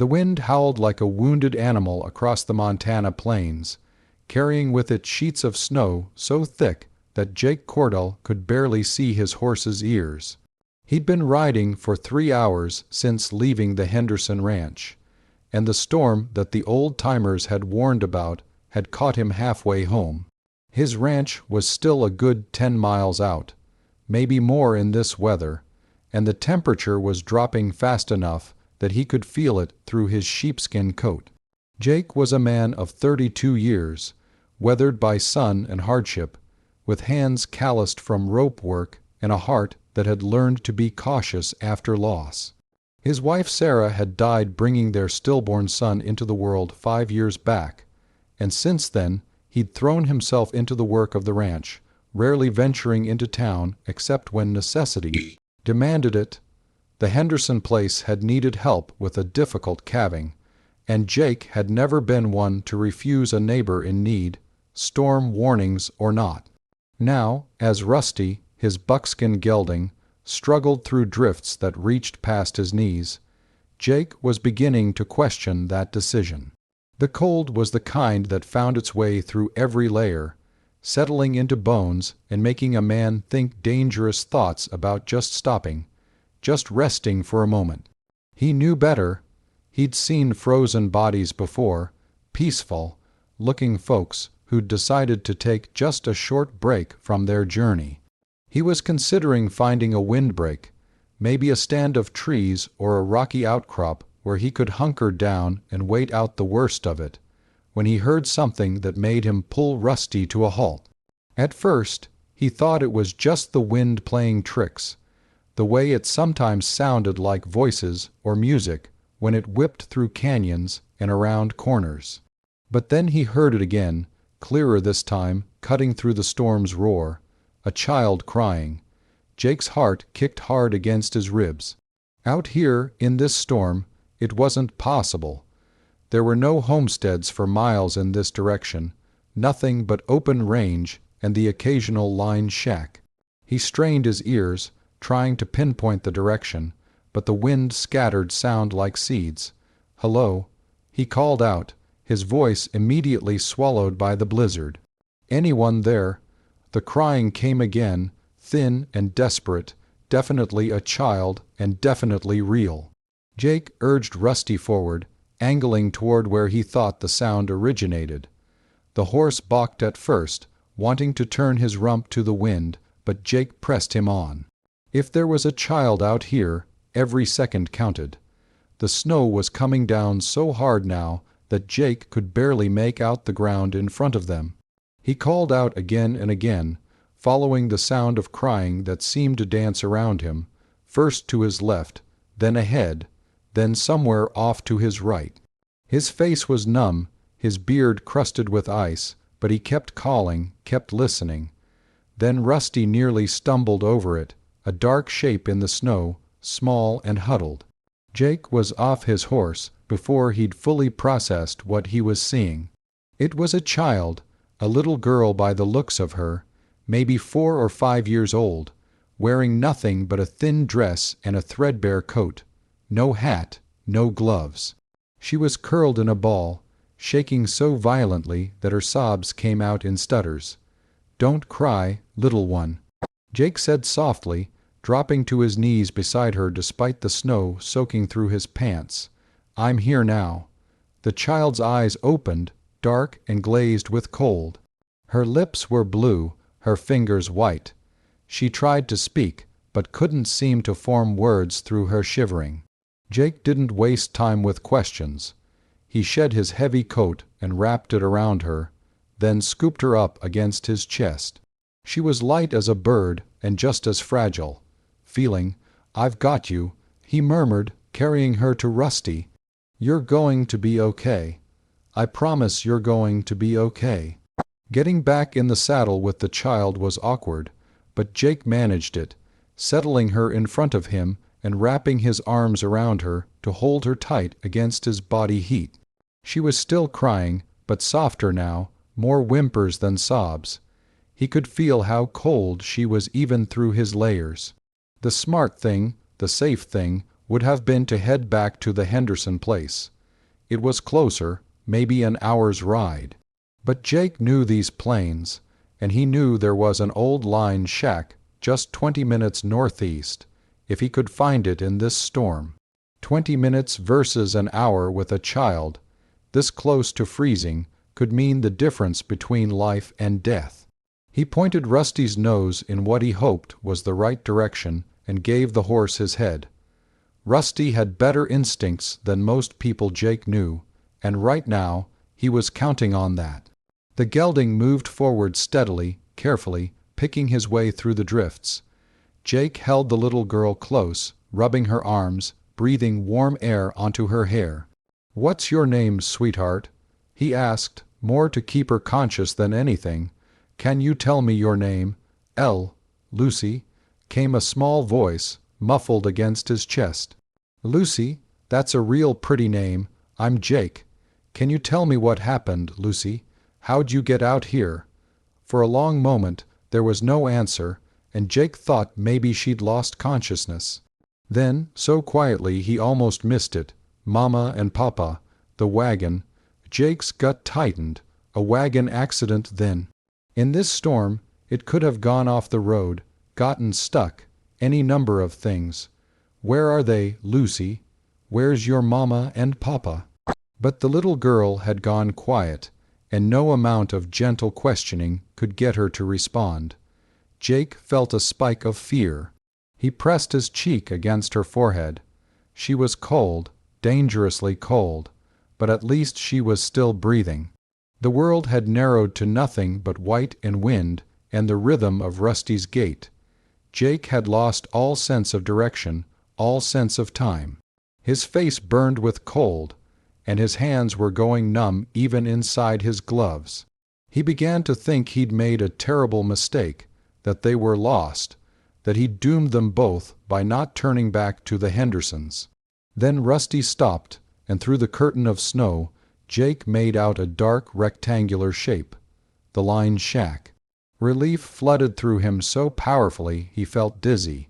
The wind howled like a wounded animal across the Montana plains, carrying with it sheets of snow so thick that Jake Cordell could barely see his horse's ears. He'd been riding for 3 hours since leaving the Henderson ranch, and the storm that the old-timers had warned about had caught him halfway home. His ranch was still a good 10 miles out, maybe more in this weather, and the temperature was dropping fast enough that he could feel it through his sheepskin coat. Jake was a man of 32 years, weathered by sun and hardship, with hands calloused from rope work and a heart that had learned to be cautious after loss. His wife Sarah had died bringing their stillborn son into the world 5 years back, and since then he'd thrown himself into the work of the ranch, rarely venturing into town except when necessity demanded it. The Henderson place had needed help with a difficult calving, and Jake had never been one to refuse a neighbor in need, storm warnings or not. Now, as Rusty, his buckskin gelding, struggled through drifts that reached past his knees, Jake was beginning to question that decision. The cold was the kind that found its way through every layer, settling into bones and making a man think dangerous thoughts about just stopping, just resting for a moment. He knew better. He'd seen frozen bodies before, peaceful, looking folks who'd decided to take just a short break from their journey. He was considering finding a windbreak, maybe a stand of trees or a rocky outcrop where he could hunker down and wait out the worst of it, when he heard something that made him pull Rusty to a halt. At first, he thought it was just the wind playing tricks, the way it sometimes sounded like voices or music when it whipped through canyons and around corners. But then he heard it again, clearer this time, cutting through the storm's roar, a child crying. Jake's heart kicked hard against his ribs. Out here, in this storm, it wasn't possible. There were no homesteads for miles in this direction, nothing but open range and the occasional lined shack. He strained his ears, trying to pinpoint the direction, but the wind scattered sound like seeds. "Hello," he called out, his voice immediately swallowed by the blizzard. "Anyone there?" The crying came again, thin and desperate, definitely a child and definitely real. Jake urged Rusty forward, angling toward where he thought the sound originated. The horse balked at first, wanting to turn his rump to the wind, but Jake pressed him on. If there was a child out here, every second counted. The snow was coming down so hard now that Jake could barely make out the ground in front of them. He called out again and again, following the sound of crying that seemed to dance around him, first to his left, then ahead, then somewhere off to his right. His face was numb, his beard crusted with ice, but he kept calling, kept listening. Then Rusty nearly stumbled over it, a dark shape in the snow, small and huddled. Jake was off his horse before he'd fully processed what he was seeing. It was a child, a little girl by the looks of her, maybe 4 or 5 years old, wearing nothing but a thin dress and a threadbare coat, no hat, no gloves. She was curled in a ball, shaking so violently that her sobs came out in stutters. "Don't cry, little one," Jake said softly, dropping to his knees beside her despite the snow soaking through his pants. "I'm here now." The child's eyes opened, dark and glazed with cold. Her lips were blue, her fingers white. She tried to speak, but couldn't seem to form words through her shivering. Jake didn't waste time with questions. He shed his heavy coat and wrapped it around her, then scooped her up against his chest. She was light as a bird and just as fragile. Feeling, "I've got you," he murmured, carrying her to Rusty. "You're going to be okay. I promise you're going to be okay." Getting back in the saddle with the child was awkward, but Jake managed it, settling her in front of him and wrapping his arms around her to hold her tight against his body heat. She was still crying, but softer now, more whimpers than sobs. He could feel how cold she was even through his layers. The smart thing, the safe thing, would have been to head back to the Henderson place. It was closer, maybe an hour's ride. But Jake knew these plains, and he knew there was an old line shack just 20 minutes northeast, if he could find it in this storm. 20 minutes versus an hour with a child, this close to freezing, could mean the difference between life and death. He pointed Rusty's nose in what he hoped was the right direction and gave the horse his head. Rusty had better instincts than most people Jake knew, and right now he was counting on that. The gelding moved forward steadily, carefully, picking his way through the drifts. Jake held the little girl close, rubbing her arms, breathing warm air onto her hair. "What's your name, sweetheart?" he asked, more to keep her conscious than anything. "Can you tell me your name?" "Lucy," came a small voice, muffled against his chest. "Lucy, that's a real pretty name. I'm Jake. Can you tell me what happened, Lucy? How'd you get out here?" For a long moment there was no answer, and Jake thought maybe she'd lost consciousness. Then, so quietly he almost missed it, Mama and Papa, the wagon. Jake's gut tightened. A wagon accident then. In this storm, it could have gone off the road, gotten stuck, any number of things. Where are they, Lucy? Where's your Mama and Papa? But the little girl had gone quiet, and no amount of gentle questioning could get her to respond. Jake felt a spike of fear. He pressed his cheek against her forehead. She was cold, dangerously cold, but at least she was still breathing. The world had narrowed to nothing but white and wind and the rhythm of Rusty's gait. Jake had lost all sense of direction, all sense of time. His face burned with cold, and his hands were going numb even inside his gloves. He began to think he'd made a terrible mistake, that they were lost, that he'd doomed them both by not turning back to the Hendersons. Then Rusty stopped, and through the curtain of snow, Jake made out a dark rectangular shape, the line shack. Relief flooded through him so powerfully he felt dizzy.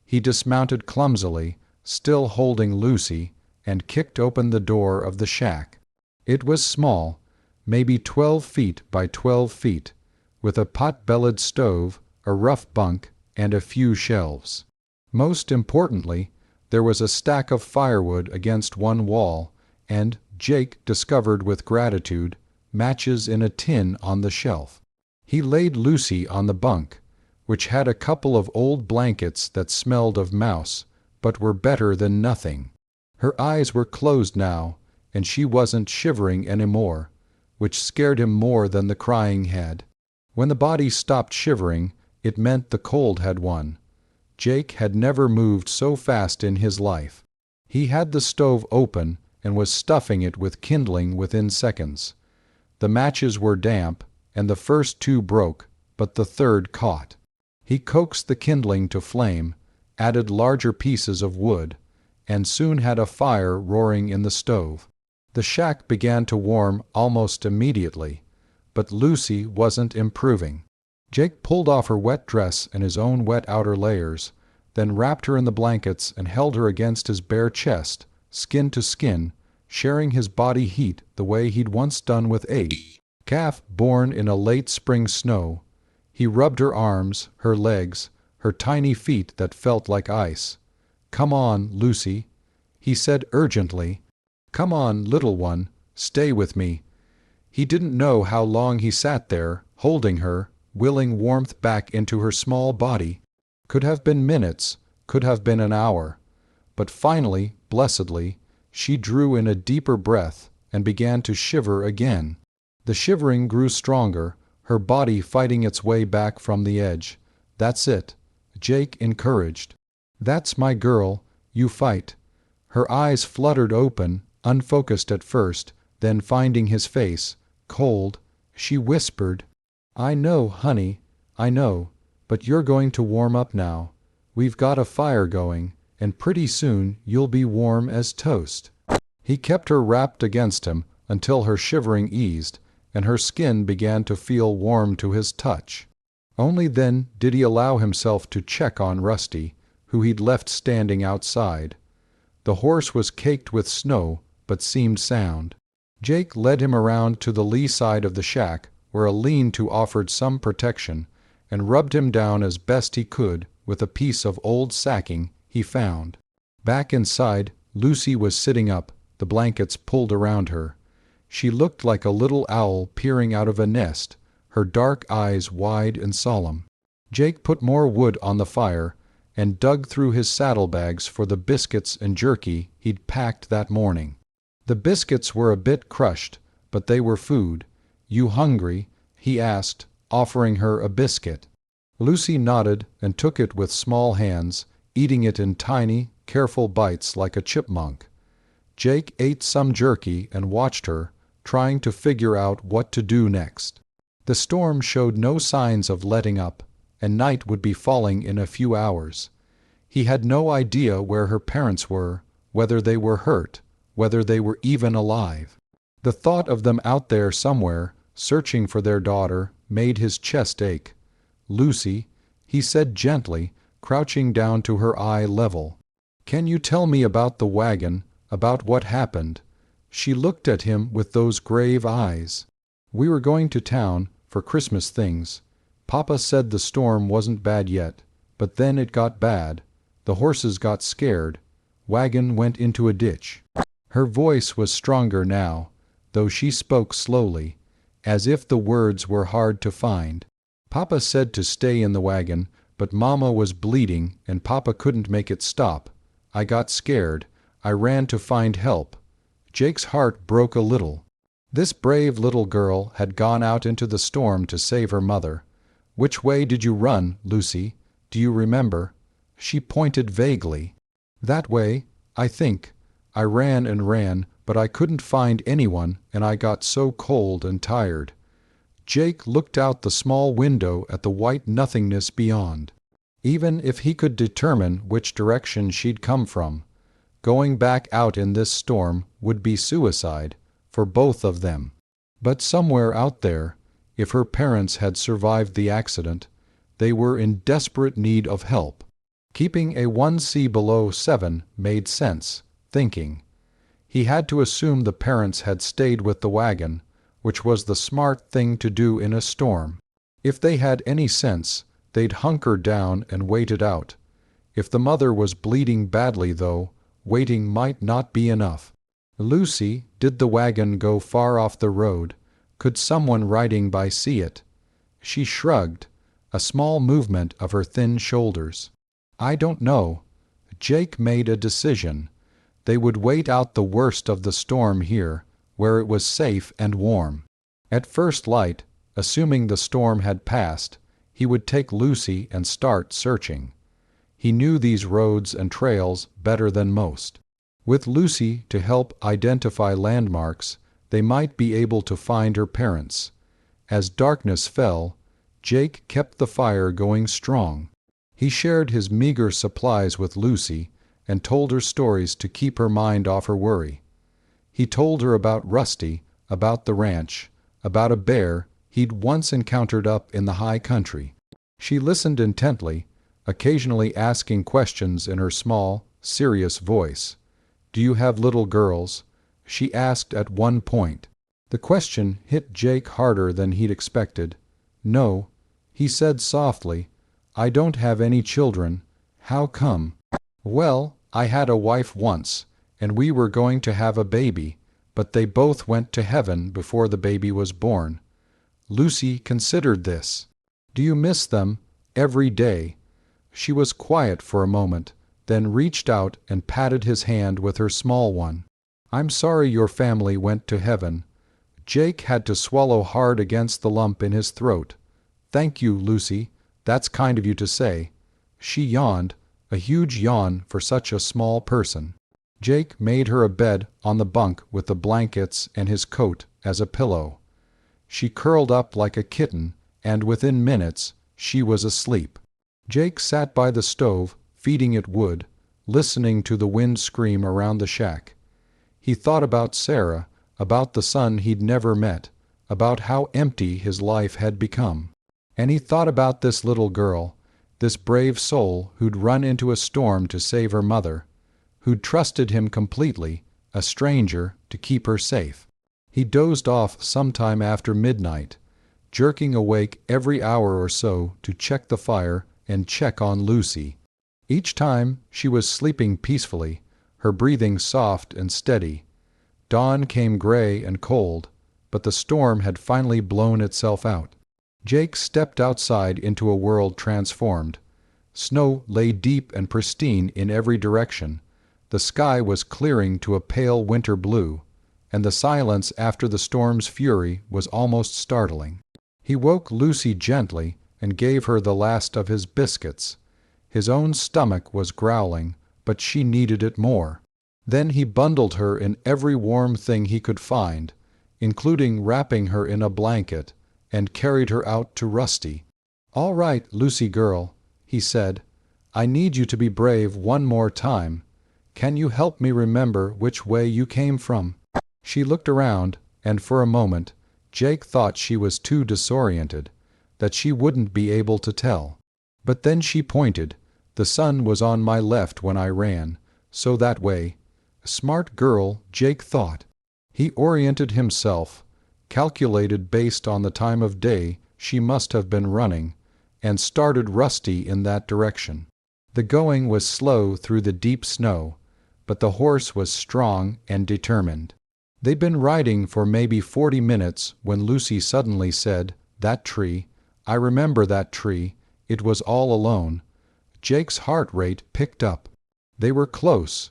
He dismounted clumsily, still holding Lucy, and kicked open the door of the shack. It was small, maybe 12 feet by 12 feet, with a pot-bellied stove, a rough bunk, and a few shelves. Most importantly, there was a stack of firewood against one wall, and, Jake discovered with gratitude, matches in a tin on the shelf. He laid Lucy on the bunk, which had a couple of old blankets that smelled of mouse, but were better than nothing. Her eyes were closed now, and she wasn't shivering anymore, which scared him more than the crying had. When the body stopped shivering, it meant the cold had won. Jake had never moved so fast in his life. He had the stove open and was stuffing it with kindling within seconds. The matches were damp, and the first two broke, but the third caught. He coaxed the kindling to flame, added larger pieces of wood, and soon had a fire roaring in the stove. The shack began to warm almost immediately, but Lucy wasn't improving. Jake pulled off her wet dress and his own wet outer layers, then wrapped her in the blankets and held her against his bare chest, skin to skin, sharing his body heat the way he'd once done with a calf born in a late spring snow. He rubbed her arms, her legs, her tiny feet that felt like ice. "Come on, Lucy," he said urgently. "Come on, little one, stay with me." He didn't know how long he sat there, holding her, willing warmth back into her small body. Could have been minutes, could have been an hour. But finally, blessedly, she drew in a deeper breath and began to shiver again. The shivering grew stronger, her body fighting its way back from the edge. "That's it," Jake encouraged. "That's my girl, you fight." Her eyes fluttered open, unfocused at first, then finding his face, cold, she whispered, "I know, honey, I know, but you're going to warm up now. We've got a fire going, and pretty soon you'll be warm as toast." He kept her wrapped against him until her shivering eased, and her skin began to feel warm to his touch. Only then did he allow himself to check on Rusty, who he'd left standing outside. The horse was caked with snow, but seemed sound. Jake led him around to the lee side of the shack, where a lean-to offered some protection, and rubbed him down as best he could with a piece of old sacking he found. Back inside, Lucy was sitting up, the blankets pulled around her. She looked like a little owl peering out of a nest, her dark eyes wide and solemn. Jake put more wood on the fire and dug through his saddlebags for the biscuits and jerky he'd packed that morning. The biscuits were a bit crushed, but they were food. "You hungry?" he asked, offering her a biscuit. Lucy nodded and took it with small hands, eating it in tiny, careful bites like a chipmunk. Jake ate some jerky and watched her, trying to figure out what to do next. The storm showed no signs of letting up, and night would be falling in a few hours. He had no idea where her parents were, whether they were hurt, whether they were even alive. The thought of them out there somewhere, searching for their daughter, made his chest ache. "Lucy," he said gently, crouching down to her eye level. "Can you tell me about the wagon, about what happened?" She looked at him with those grave eyes. "We were going to town, for Christmas things. Papa said the storm wasn't bad yet, but then it got bad. The horses got scared. Wagon went into a ditch." Her voice was stronger now, though she spoke slowly, as if the words were hard to find. "Papa said to stay in the wagon, but Mama was bleeding and Papa couldn't make it stop. I got scared. I ran to find help." Jake's heart broke a little. This brave little girl had gone out into the storm to save her mother. "Which way did you run, Lucy? Do you remember?" She pointed vaguely. "That way, I think. I ran and ran, but I couldn't find anyone, and I got so cold and tired." Jake looked out the small window at the white nothingness beyond. Even if he could determine which direction she'd come from, going back out in this storm would be suicide for both of them. But somewhere out there, if her parents had survived the accident, they were in desperate need of help. Keeping a 1C below 7 made sense, thinking. He had to assume the parents had stayed with the wagon, which was the smart thing to do in a storm. If they had any sense, they'd hunker down and wait it out. If the mother was bleeding badly, though, waiting might not be enough. "Lucy, did the wagon go far off the road? Could someone riding by see it?" She shrugged, a small movement of her thin shoulders. "I don't know." Jake made a decision. They would wait out the worst of the storm here, where it was safe and warm. At first light, assuming the storm had passed, he would take Lucy and start searching. He knew these roads and trails better than most. With Lucy to help identify landmarks, they might be able to find her parents. As darkness fell, Jake kept the fire going strong. He shared his meager supplies with Lucy and told her stories to keep her mind off her worry. He told her about Rusty, about the ranch, about a bear he'd once encountered up in the high country. She listened intently, occasionally asking questions in her small, serious voice. "Do you have little girls?" she asked at one point. The question hit Jake harder than he'd expected. "No," he said softly, "I don't have any children. How come?" "Well, I had a wife once, and we were going to have a baby, but they both went to heaven before the baby was born." Lucy considered this. "Do you miss them every day?" She was quiet for a moment, then reached out and patted his hand with her small one. "I'm sorry your family went to heaven." Jake had to swallow hard against the lump in his throat. "Thank you, Lucy. That's kind of you to say." She yawned, a huge yawn for such a small person. Jake made her a bed on the bunk with the blankets and his coat as a pillow. She curled up like a kitten, and within minutes she was asleep. Jake sat by the stove, feeding it wood, listening to the wind scream around the shack. He thought about Sarah, about the son he'd never met, about how empty his life had become. And he thought about this little girl, this brave soul who'd run into a storm to save her mother. who'd trusted him completely, a stranger, to keep her safe. He dozed off sometime after midnight, jerking awake every hour or so to check the fire and check on Lucy. Each time she was sleeping peacefully, her breathing soft and steady. Dawn came gray and cold, but the storm had finally blown itself out. Jake stepped outside into a world transformed. Snow lay deep and pristine in every direction. The sky was clearing to a pale winter blue, and the silence after the storm's fury was almost startling. He woke Lucy gently and gave her the last of his biscuits. His own stomach was growling, but she needed it more. Then he bundled her in every warm thing he could find, including wrapping her in a blanket, and carried her out to Rusty. "All right, Lucy girl," he said. "I need you to be brave one more time. Can you help me remember which way you came from?" She looked around, and for a moment Jake thought she was too disoriented, that she wouldn't be able to tell. But then she pointed. "The sun was on my left when I ran, so that way." Smart girl, Jake thought. He oriented himself, calculated based on the time of day she must have been running, and started Rusty in that direction. The going was slow through the deep snow, but the horse was strong and determined. They'd been riding for maybe 40 minutes when Lucy suddenly said, "That tree, I remember that tree, it was all alone." Jake's heart rate picked up. They were close.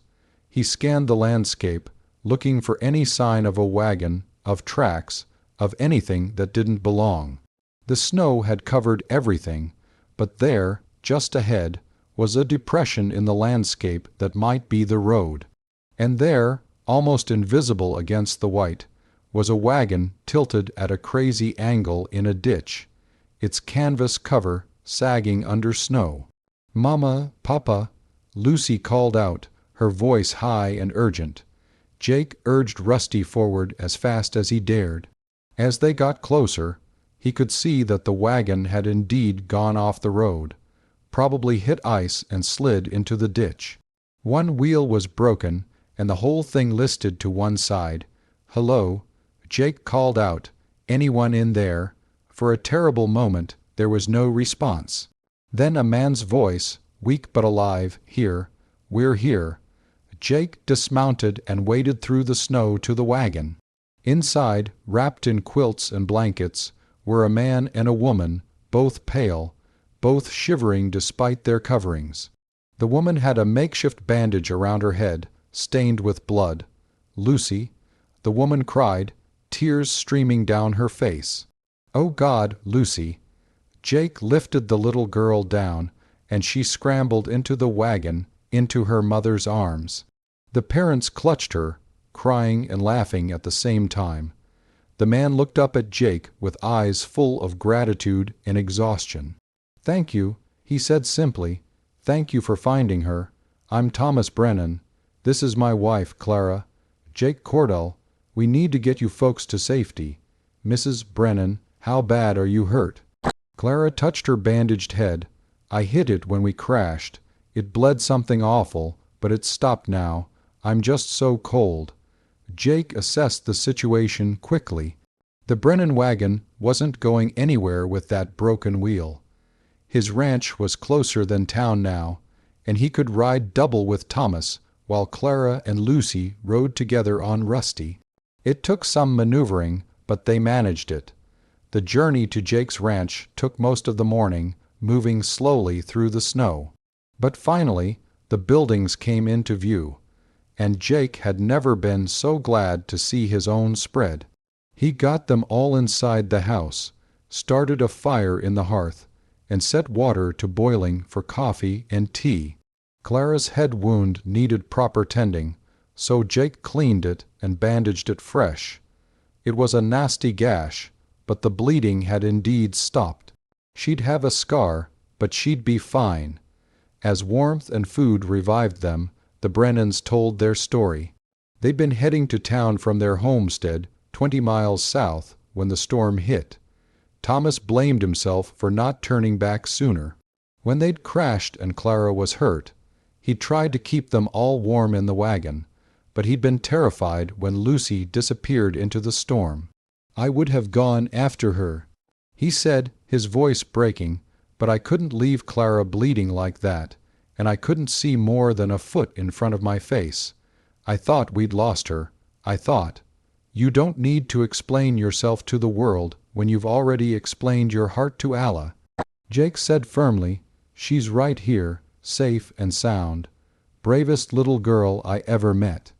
He scanned the landscape, looking for any sign of a wagon, of tracks, of anything that didn't belong. The snow had covered everything, but there, just ahead, was a depression in the landscape that might be the road. And there, almost invisible against the white, was a wagon tilted at a crazy angle in a ditch, its canvas cover sagging under snow. "Mama, Papa," Lucy called out, her voice high and urgent. Jake urged Rusty forward as fast as he dared. As they got closer, he could see that the wagon had indeed gone off the road, probably hit ice and slid into the ditch. One wheel was broken, and the whole thing listed to one side. "Hello," Jake called out. "Anyone in there?" For a terrible moment there was no response. Then a man's voice, weak but alive, "Here, we're here." Jake dismounted and waded through the snow to the wagon. Inside, wrapped in quilts and blankets, were a man and a woman, both pale, both shivering despite their coverings. The woman had a makeshift bandage around her head, stained with blood. "Lucy," the woman cried, tears streaming down her face. "Oh God, Lucy." Jake lifted the little girl down, and she scrambled into the wagon, into her mother's arms. The parents clutched her, crying and laughing at the same time. The man looked up at Jake with eyes full of gratitude and exhaustion. "Thank you," he said simply. "Thank you for finding her. I'm Thomas Brennan. This is my wife, Clara. Jake Cordell. We need to get you folks to safety. Mrs. Brennan, how bad are you hurt?" Clara touched her bandaged head. "I hit it when we crashed. It bled something awful, but it's stopped now. I'm just so cold." Jake assessed the situation quickly. The Brennan wagon wasn't going anywhere with that broken wheel. His ranch was closer than town now, and he could ride double with Thomas while Clara and Lucy rode together on Rusty. It took some maneuvering, but they managed it. The journey to Jake's ranch took most of the morning, moving slowly through the snow. But finally, the buildings came into view, and Jake had never been so glad to see his own spread. He got them all inside the house, started a fire in the hearth, and set water to boiling for coffee and tea. Clara's head wound needed proper tending, so Jake cleaned it and bandaged it fresh. It was a nasty gash, but the bleeding had indeed stopped. She'd have a scar, but she'd be fine. As warmth and food revived them, the Brennans told their story. They'd been heading to town from their homestead 20 miles south when the storm hit. Thomas blamed himself for not turning back sooner. When they'd crashed and Clara was hurt, He tried to keep them all warm in the wagon, but he'd been terrified when Lucy disappeared into the storm. "I would have gone after her," he said, his voice breaking, "but I couldn't leave Clara bleeding like that, and I couldn't see more than a foot in front of my face. I thought we'd lost her. I thought—" "You don't need to explain yourself to the world when you've already explained your heart to Allah," Jake said firmly. "She's right here, safe and sound. Bravest little girl I ever met."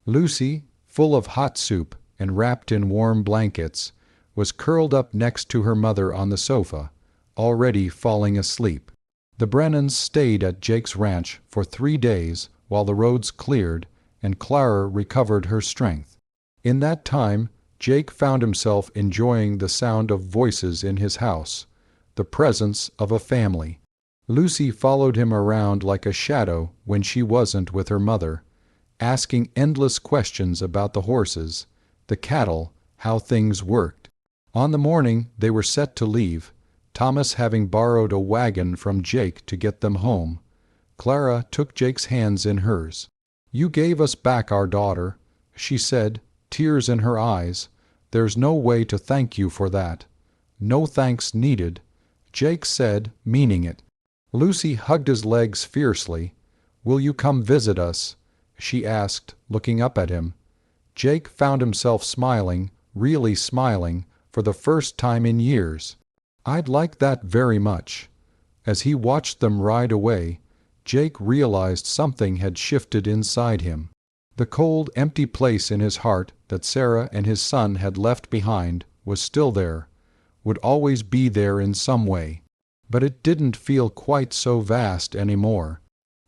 Lucy, full of hot soup and wrapped in warm blankets, was curled up next to her mother on the sofa, already falling asleep. The Brennans stayed at Jake's ranch for 3 days while the roads cleared and Clara recovered her strength. In that time, Jake found himself enjoying the sound of voices in his house, the presence of a family. Lucy followed him around like a shadow when she wasn't with her mother, asking endless questions about the horses, the cattle, how things worked. On the morning they were set to leave, Thomas having borrowed a wagon from Jake to get them home, Clara took Jake's hands in hers. "You gave us back our daughter," she said, tears in her eyes. "There's no way to thank you for that." "No thanks needed," Jake said, meaning it. Lucy hugged his legs fiercely. "Will you come visit us?" she asked, looking up at him. Jake found himself smiling, really smiling, for the first time in years. "I'd like that very much." As he watched them ride away, Jake realized something had shifted inside him. The cold, empty place in his heart that Sarah and his son had left behind was still there, would always be there in some way. But it didn't feel quite so vast anymore.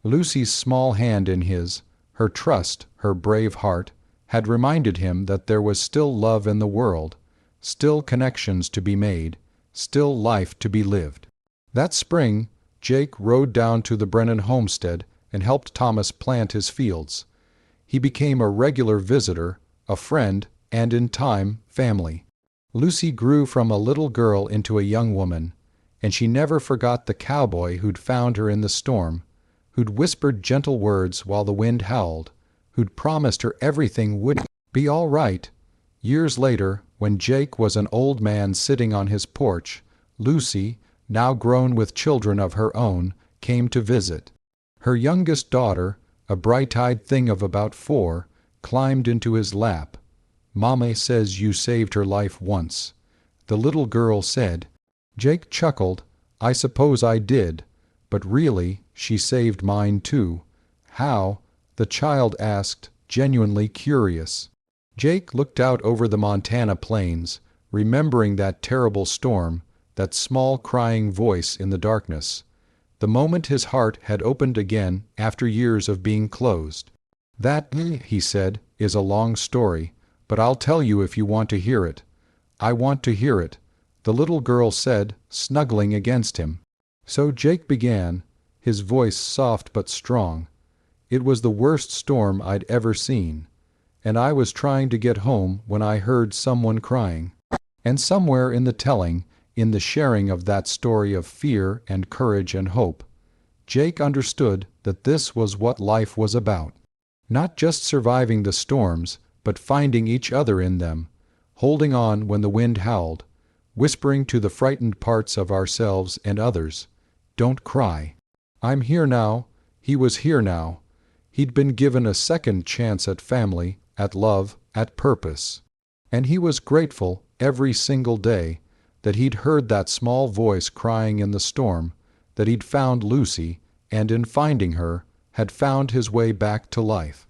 Lucy's small hand in his, her trust, her brave heart, had reminded him that there was still love in the world, still connections to be made, still life to be lived. That spring, Jake rode down to the Brennan homestead and helped Thomas plant his fields. He became a regular visitor, a friend, and in time, family. Lucy grew from a little girl into a young woman, and she never forgot the cowboy who'd found her in the storm, who'd whispered gentle words while the wind howled, who'd promised her everything would be all right. Years later, when Jake was an old man sitting on his porch, Lucy, now grown with children of her own, came to visit. Her youngest daughter, a bright-eyed thing of about 4, climbed into his lap. "Mama says you saved her life once," the little girl said. Jake chuckled. "I suppose I did, but really, she saved mine too." "How?" the child asked, genuinely curious. Jake looked out over the Montana plains, remembering that terrible storm, that small crying voice in the darkness. The moment his heart had opened again after years of being closed. "That," he said, "is a long story, but I'll tell you if you want to hear it." "I want to hear it," the little girl said, snuggling against him. So Jake began, his voice soft but strong. "It was the worst storm I'd ever seen, and I was trying to get home when I heard someone crying." And somewhere in the telling, in the sharing of that story of fear and courage and hope, Jake understood that this was what life was about. Not just surviving the storms, but finding each other in them, holding on when the wind howled, whispering to the frightened parts of ourselves and others, "Don't cry." I'm here now. He was here now. He'd been given a second chance at family, at love, at purpose. And he was grateful every single day that he'd heard that small voice crying in the storm, that he'd found Lucy, and in finding her, had found his way back to life.